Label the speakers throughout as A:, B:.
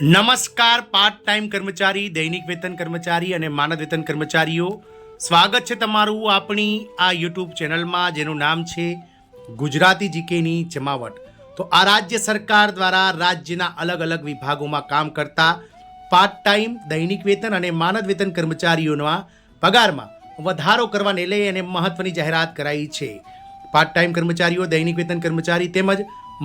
A: નમસ્કાર part time કર્મચારી, દૈનિક વેતન કર્મચારી અને માનદ વેતન કર્મચારીઓ, સ્વાગત છે તમારું આપણી આ યુટ્યુબ ચેનલમાં જેનું નામ છે ગુજરાતી જીકેની જમાવટ. તો આ રાજ્ય સરકાર દ્વારા રાજ્યના અલગ અલગ વિભાગોમાં કામ કરતા પાર્ટ ટાઈમ દૈનિક વેતન અને માનદ વેતન કર્મચારીઓના પગારમાં વધારો કરવાને લઈ અને મહત્વની જાહેરાત કરાઈ છે. પાર્ટ ટાઈમ કર્મચારીઓ, દૈનિક વેતન કર્મચારી તેમજ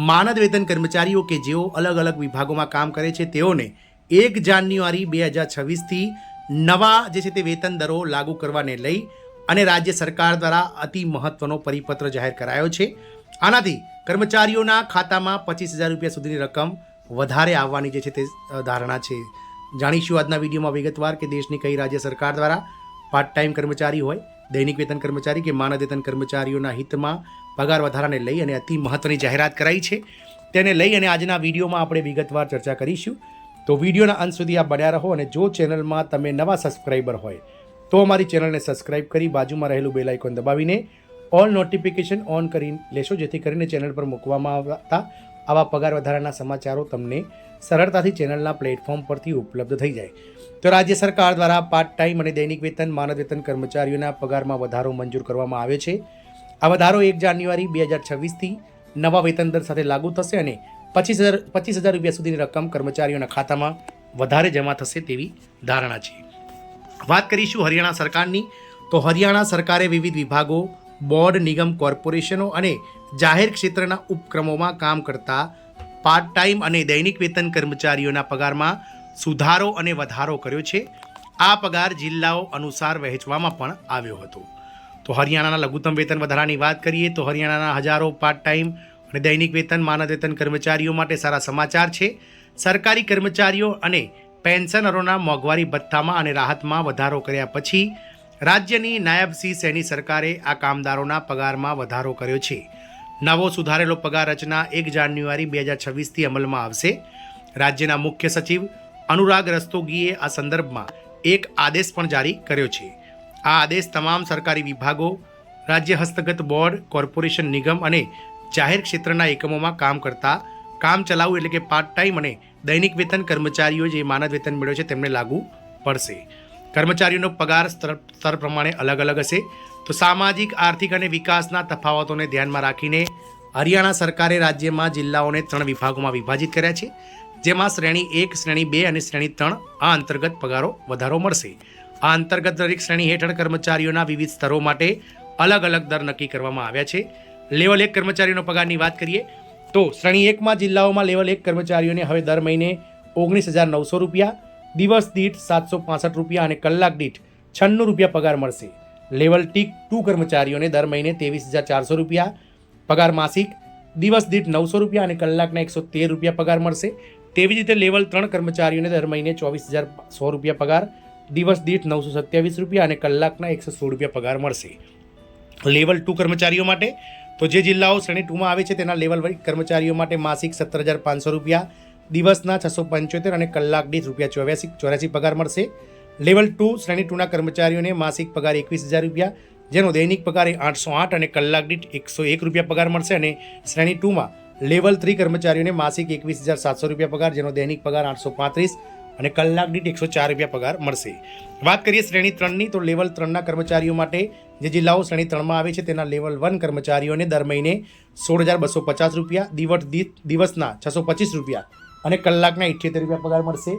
A: માનદ વેતન કર્મચારીઓ કે જેઓ અલગ અલગ વિભાગોમાં કામ કરે છે તેઓને 1 જાન્યુઆરી 2026થી નવા જે છે તે વેતન દરો લાગુ કરવાને લઈ અને રાજ્ય સરકાર દ્વારા અતિ મહત્વનો પરિપત્ર જાહેર કરાયો છે. આનાથી કર્મચારીઓના ખાતામાં 25,000 રૂપિયા સુધીની રકમ વધારે આવવાની જે છે તે ધારણા છે. જાણીશું આજના વિડીયોમાં વિગતવાર કે દેશની કઈ રાજ્ય સરકાર દ્વારા પાર્ટ ટાઈમ કર્મચારી હોય, દૈનિક વેતન કર્મચારી કે માનદ વેતન કર્મચારીઓના હિતમાં પગાર વધારાને લઈ અને અતિ મહત્વની જાહેરાત કરાઈ છે. તેને લઈ અને આજના વિડીયોમાં આપણે વિગતવાર ચર્ચા કરીશું. તો વિડીયોના અંત સુધી આપ બન્યા રહો અને જો ચેનલમાં તમે નવા સબસ્ક્રાઈબર હોય તો અમારી ચેનલને સબસ્ક્રાઈબ કરી બાજુમાં રહેલું બેલ આઇકોન દબાવીને ઓલ નોટિફિકેશન ઓન કરી લેશો, જેથી કરીને ચેનલ પર મૂકવામાં આવતા આવા પગાર વધારાના સમાચારો તમને સરળતાથી ચેનલના પ્લેટફોર્મ પરથી ઉપલબ્ધ થઈ જાય. તો રાજ્ય સરકાર દ્વારા પાર્ટ ટાઈમ અને દૈનિક વેતન, માનદ વેતન કર્મચારીઓના પગારમાં વધારો મંજૂર કરવામાં આવ્યો છે. આ વધારો 1 જાન્યુઆરી 2026થી નવા વેતન દર સાથે લાગુ થશે અને 25,000 રૂપિયા સુધીની રકમ કર્મચારીઓના ખાતામાં વધારે જમા થશે તેવી ધારણા છે. વાત કરીશું હરિયાણા સરકારની. તો હરિયાણા સરકારે વિવિધ વિભાગો, બોર્ડ, નિગમ, કોર્પોરેશનો અને જાહેર ક્ષેત્રના ઉપક્રમોમાં કામ કરતા પાર્ટ ટાઈમ અને દૈનિક વેતન કર્મચારીઓના પગારમાં સુધારો અને વધારો કર્યો છે. આ પગાર જિલ્લાઓ અનુસાર વહેંચવામાં પણ આવ્યો હતો. તો હરિયાણાના લઘુત્તમ વેતન વધારાની વાત કરીએ તો હરિયાણાના હજારો પાર્ટ ટાઈમ અને દૈનિક વેતન, માનદ વેતન કર્મચારીઓ માટે સારા સમાચાર છે. સરકારી કર્મચારીઓ અને પેન્શનરોના મોંઘવારી ભથ્થામાં અને રાહતમાં વધારો કર્યા પછી રાજ્યની નાયબ સૈની સરકારે આ કામદારોના પગારમાં વધારો કર્યો છે. નવો સુધારેલો પગાર રચના 1 જાન્યુઆરી 2026થી અમલમાં આવશે. રાજ્યના મુખ્ય સચિવ અનુરાગ રસ્તોગીએ આ સંદર્ભમાં એક આદેશ પણ જારી કર્યો છે. આ આદેશ તમામ સરકારી વિભાગો, રાજ્ય હસ્તગત બોર્ડ, કોર્પોરેશન, નિગમ અને જાહેર ક્ષેત્રના એકમોમાં કામ કરતા કામચલાઉ એટલે કે પાર્ટ ટાઈમ અને દૈનિક વેતન કર્મચારીઓ જે માનદ વેતન મેળવે છે તેમને લાગુ પડશે. કર્મચારીઓનો પગાર સ્તર પ્રમાણે અલગ અલગ હશે. તો સામાજિક, આર્થિક અને વિકાસના તફાવતોને ધ્યાનમાં રાખીને હરિયાણા સરકારે રાજ્યમાં જિલ્લાઓને 3 વિભાગોમાં વિભાજિત કર્યા છે, જેમાં શ્રેણી 1, શ્રેણી 2 અને શ્રેણી 3 આ અંતર્ગત પગારો વધારો મળશે. આ અંતર્ગત દરેક શ્રેણી હેઠળ કર્મચારીઓના વિવિધ સ્તરો માટે અલગ અલગ દર નક્કી કરવામાં આવ્યા છે. લેવલ 1 કર્મચારીઓનો પગારની વાત કરીએ તો શ્રેણી 1માં જિલ્લાઓમાં લેવલ 1 કર્મચારીઓને હવે દર મહિને 19,900 રૂપિયા, દિવસ દીઠ 765 રૂપિયા અને કલાક દીઠ 96 રૂપિયા પગાર મળશે. લેવલ 2 કર્મચારીઓને દર મહિને 23,400 રૂપિયા પગાર માસિક, દિવસ દીઠ 900 રૂપિયા અને કલાકના 113 રૂપિયા પગાર મળશે. તેવી જ રીતે લેવલ 3 કર્મચારીઓને દર મહિને 24,100 રૂપિયા પગાર, દિવસ દીઠ 927 રૂપિયા અને કલાકના 116 રૂપિયા પગાર મળશે. લેવલ 2 કર્મચારીઓ માટે તો જે જિલ્લાઓ શ્રેણી 2માં આવે છે તેના લેવલ 1 કર્મચારીઓ માટે માસિક 17,500 રૂપિયા, દિવસના 675 અને કલાક દીઠ ₹84 પગાર મળશે. લેવલ 2 શ્રેણી 2ના કર્મચારીઓને માસિક પગાર 21,000 રૂપિયા, જેનો દૈનિક પગાર 808 અને કલાક દીઠ 101 રૂપિયા પગાર મળશે. અને શ્રેણી 2માં લેવલ 3 કર્મચારીઓને માસિક 21,700 રૂપિયા પગાર, જેનો દૈનિક પગાર 835 અને કલાક દીઠ 104 રૂપિયા પગાર મળશે. વાત કરીએ શ્રેણી 3ની તો લેવલ 3ના કર્મચારીઓ માટે જે જિલ્લાઓ શ્રેણી 3માં આવે છે તેના લેવલ 1 કર્મચારીઓને દર મહિને 16,250 રૂપિયા, દિવસના 625 રૂપિયા અને કલાકના 78 રૂપિયા પગાર મળશે.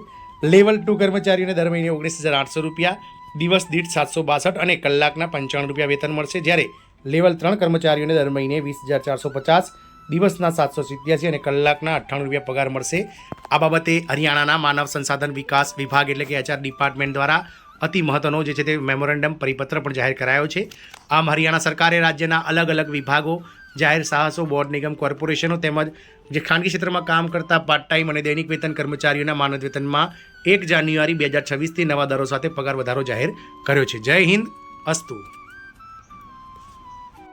A: લેવલ 2 કર્મચારીઓને દર મહિને 19,800 રૂપિયા, દિવસ દીઠ 762 અને કલાકના 95 રૂપિયા વેતન મળશે. જ્યારે લેવલ 3 કર્મચારીઓને દર મહિને 20,450, દિવસના 787 અને કલાકના 98 રૂપિયા પગાર મળશે. આ બાબતે હરિયાણાના માનવ સંસાધન વિકાસ વિભાગ એટલે કે HR ડિપાર્ટમેન્ટ દ્વારા અતિ મહત્વનો જે છે તે મેમોરેન્ડમ પરિપત્ર પણ જાહેર કરાયો છે. આમ હરિયાણા સરકારે રાજ્યના અલગ અલગ વિભાગો, જાહેર સાહસો, બોર્ડ, નિગમ, કોર્પોરેશનો તેમજ જે ખાનગી ક્ષેત્રમાં કામ કરતા પાર્ટ ટાઈમ અને દૈનિક વેતન કર્મચારીઓના માનદ વેતનમાં 1 જાન્યુઆરી 2026થી નવા દરો સાથે પગાર વધારો જાહેર કર્યો છે. જય હિન્દ, અસ્તુ.